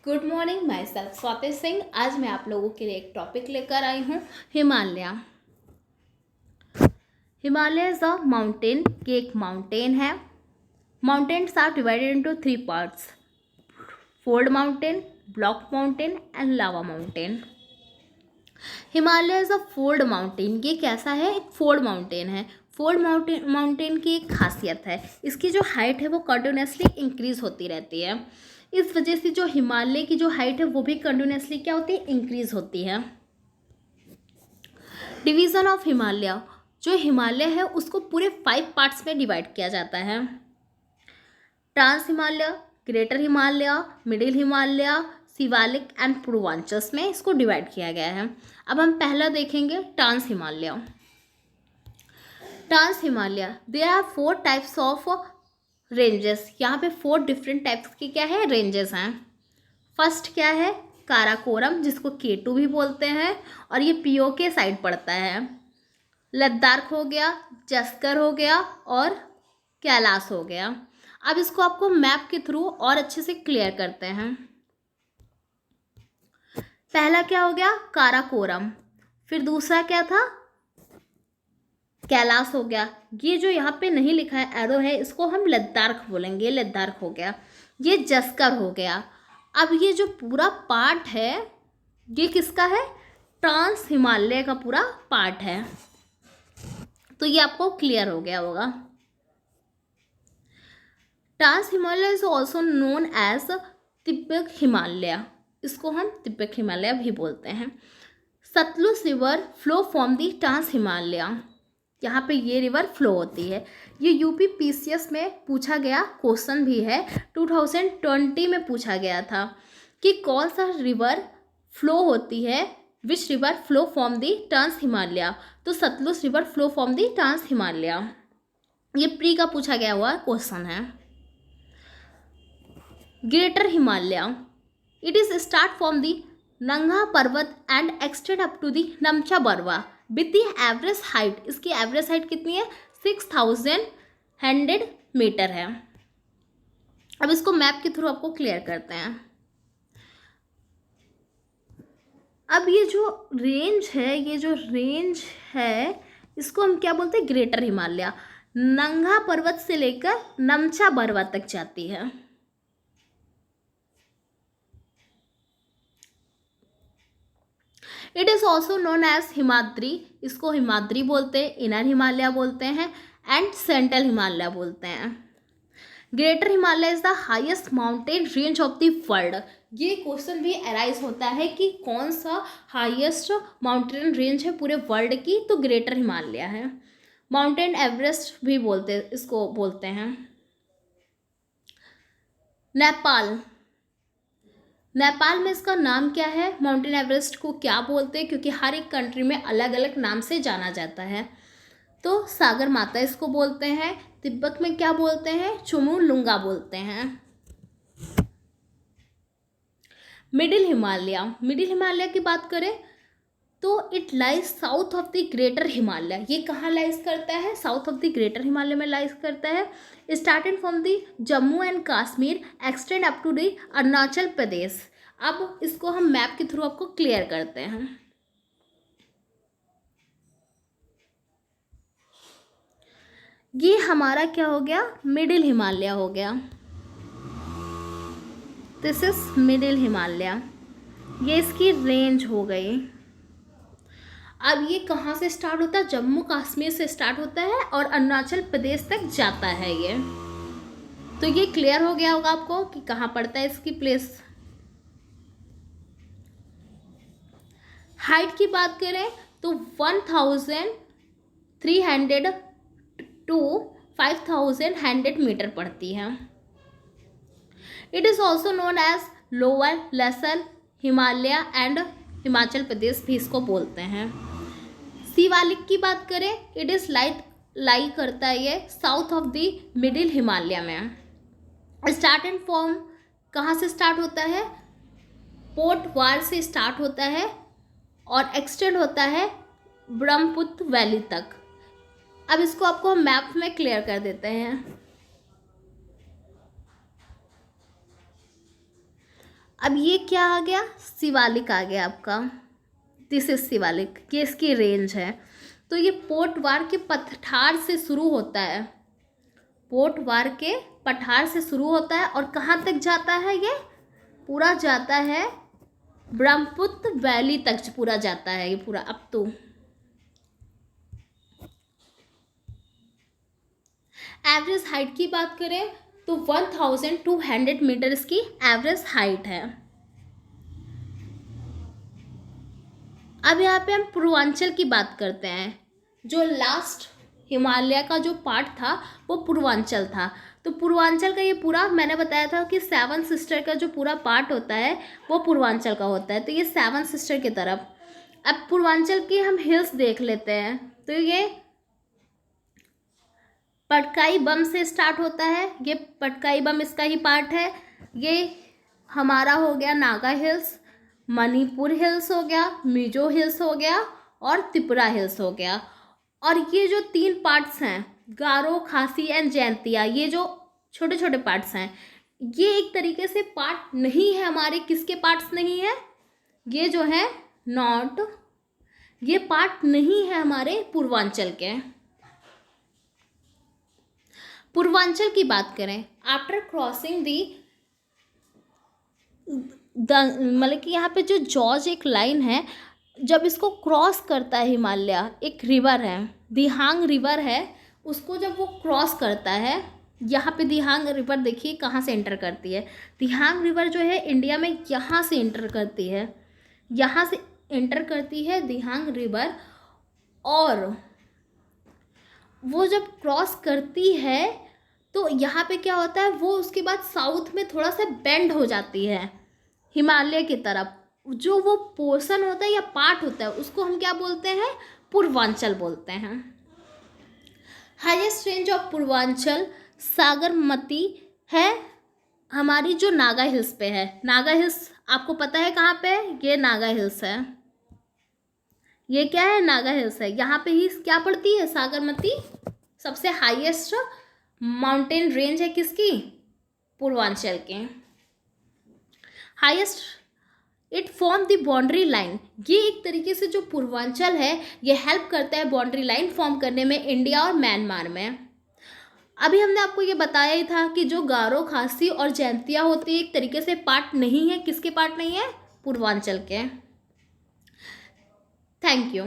Good morning, my self Swati Singh. आज मैं आप लोगों के लिए एक टॉपिक लेकर आई हूँ, Himalaya. Himalaya is a mountain. ये एक माउंटेन है। Mountains are divided into 3 parts: fold mountain, block mountain and lava mountain. Himalaya is a fold mountain. ये कैसा है? एक फोल्ड माउंटेन है। फोल्ड माउंटेन की एक खासियत है, इसकी जो हाइट है वो कंटिन्यूसली इंक्रीज होती रहती है। इस वजह से जो हिमालय की जो हाइट है वो भी कंटिन्यूसली क्या होती है? इंक्रीज होती है। डिवीजन ऑफ हिमालय, जो हिमालय है उसको पूरे 5 पार्ट्स में डिवाइड किया जाता है: trans Himalaya, greater Himalaya, middle Himalaya, Shivalik and Purvanchal में इसको डिवाइड किया गया है। अब हम पहला देखेंगे trans Himalaya. Trans Himalaya, there are 4 types of ranges. यहाँ पे 4 डिफरेंट टाइप्स की क्या है? रेंजेस हैं। फर्स्ट क्या है? काराकोरम, जिसको K2 भी बोलते हैं, और ये POK साइड पड़ता है। लद्दाख हो गया, जस्कर हो गया और कैलाश हो गया। अब इसको आपको मैप के थ्रू और अच्छे से क्लियर करते हैं। पहला क्या हो गया? काराकोरम। फिर दूसरा क्या था? कैलाश हो गया। ये जो यहाँ पे नहीं लिखा है एरो है, इसको हम लद्दाख बोलेंगे। लद्दाख हो गया। ये जस्कर हो गया। अब ये जो पूरा पार्ट है ये किसका है? ट्रांस हिमालय का पूरा पार्ट है। तो ये आपको क्लियर हो गया होगा। Trans Himalaya is also known as Tibet Himalaya. इसको हम तिब्बत हिमालय भी बोलते हैं। Sutlej river flow from the trans Himalaya. यहाँ पे ये रिवर फ्लो होती है। ये यूपी PCS में पूछा गया क्वेश्चन भी है। 2020 में पूछा गया था कि कौन सा रिवर फ्लो होती है, which river flow from the trans Himalaya. तो Sutlej river flow from the trans Himalaya. ये प्री का पूछा गया हुआ क्वेश्चन है। Greater Himalaya, it is start from the Nanga Parbat and extend up to the Namcha Barwa with the average height. इसकी एवरेज हाइट कितनी है? 6100 मीटर है। अब इसको मैप के थ्रू आपको क्लियर करते हैं। अब ये जो रेंज है इसको हम क्या बोलते हैं? ग्रेटर हिमालय। नंगा पर्वत से लेकर नमचा बरवा तक जाती है। It is also known as Himadri. इसको हिमाद्री बोलते हैं, इनर हिमालय बोलते हैं एंड सेंट्रल हिमालय बोलते हैं। Greater Himalaya is the highest mountain range of the world. ये क्वेश्चन भी अराइज होता है कि कौन सा हाईएस्ट माउंटेन रेंज है पूरे वर्ल्ड की, तो ग्रेटर हिमालय है। माउंटेन एवरेस्ट भी इसको बोलते हैं। नेपाल में इसका नाम क्या है? माउंटेन एवरेस्ट को क्या बोलते हैं? क्योंकि हर एक कंट्री में अलग अलग नाम से जाना जाता है। तो सागर माता इसको बोलते हैं। तिब्बत में क्या बोलते हैं? चुमुलुंगा बोलते हैं। मिडिल हिमालय की बात करें तो it lies south of the greater Himalaya. ये कहाँ लाइज करता है? South of the greater Himalaya में लाइज करता है। Starting from the Jammu and Kashmir extend up to the Arunachal Pradesh. अब इसको हम मैप के थ्रू आपको क्लियर करते हैं। ये हमारा क्या हो गया? मिडिल हिमालय हो गया। This is middle Himalaya. ये इसकी रेंज हो गई। अब ये कहाँ से स्टार्ट होता है? जम्मू कश्मीर से स्टार्ट होता है और अरुणाचल प्रदेश तक जाता है ये। तो ये क्लियर हो गया होगा आपको कि कहाँ पड़ता है इसकी प्लेस। हाइट की बात करें तो 1300 टू 5100 मीटर पड़ती है। It is also known as lower lesser Himalaya and Himachal Pradesh भी इसको बोलते हैं। शिवालिक की बात करें, इट इज लाई करता है ये south of the middle Himalaya में। स्टार्टिंग फॉर्म कहाँ से स्टार्ट होता है? पोर्ट वार से स्टार्ट होता है और एक्सटेंड होता है ब्रह्मपुत्र वैली तक। अब इसको आपको हम मैप में क्लियर कर देते हैं। अब ये क्या आ गया, शिवालिक आ गया आपका, दिस इज शिवालिक, ये इसकी रेंज है। तो ये पोटवार के पठार से शुरू होता है, पोटवार के पठार से शुरू होता है और कहाँ तक जाता है, ये पूरा जाता है ब्रह्मपुत्र वैली तक पूरा जाता है ये पूरा अप टू। एवरेज हाइट की बात करें तो 1200 मीटर इसकी एवरेज हाइट है। अब यहाँ पे हम पूर्वांचल की बात करते हैं। जो लास्ट हिमालय का जो पार्ट था वो पूर्वांचल था। तो पूर्वांचल का ये पूरा मैंने बताया था कि 7 सिस्टर का जो पूरा पार्ट होता है वो पूर्वांचल का होता है। तो ये 7 सिस्टर की तरफ। अब पूर्वांचल की हम हिल्स देख लेते हैं। तो ये पटकाई बम से स्टार्ट होता है, ये पटकाई बम इसका ही पार्ट है। ये हमारा हो गया नागा हिल्स, मणिपुर हिल्स हो गया, मिजो हिल्स हो गया और त्रिपुरा हिल्स हो गया। और ये जो 3 पार्ट्स हैं गारो, खासी एंड जैंतिया, ये जो छोटे छोटे पार्ट्स हैं ये एक तरीके से पार्ट नहीं है हमारे, किसके पार्ट्स नहीं है, ये जो है नॉट, ये पार्ट नहीं है हमारे पूर्वांचल के। पूर्वांचल की बात करें, आफ्टर क्रॉसिंग दी मतलब कि यहाँ पे जो जॉर्ज एक लाइन है, जब इसको क्रॉस करता है हिमालय, एक रिवर है दिहांग रिवर है, उसको जब वो क्रॉस करता है, यहाँ पे दिहांग रिवर देखिए कहाँ से एंटर करती है। दिहांग रिवर जो है इंडिया में यहाँ से एंटर करती है, यहाँ से एंटर करती है दिहांग रिवर। और वो जब क्रॉस करती है तो यहाँ पे क्या होता है, वो उसके बाद साउथ में थोड़ा सा बेंड हो जाती है हिमालय की तरफ। जो वो पोर्शन होता है या पार्ट होता है उसको हम क्या बोलते हैं, पूर्वांचल बोलते हैं। Highest range of Purvanchal Sagarmati है हमारी, जो नागा हिल्स पे है। नागा हिल्स आपको पता है कहाँ पे है, ये नागा हिल्स है, ये क्या है, नागा हिल्स है। यहाँ पे ही क्या पड़ती है, सागरमती। सबसे हाईएस्ट माउंटेन रेंज है किसकी, पूर्वांचल के। Highest it form the boundary line, ये एक तरीके से जो पूर्वांचल है ये हेल्प करता है बाउंड्री लाइन फॉर्म करने में इंडिया और म्यांमार में। अभी हमने आपको ये बताया ही था कि जो गारो, खासी और जैंतिया होती है एक तरीके से पार्ट नहीं है, किसके पार्ट नहीं है, पूर्वांचल के। Thank you.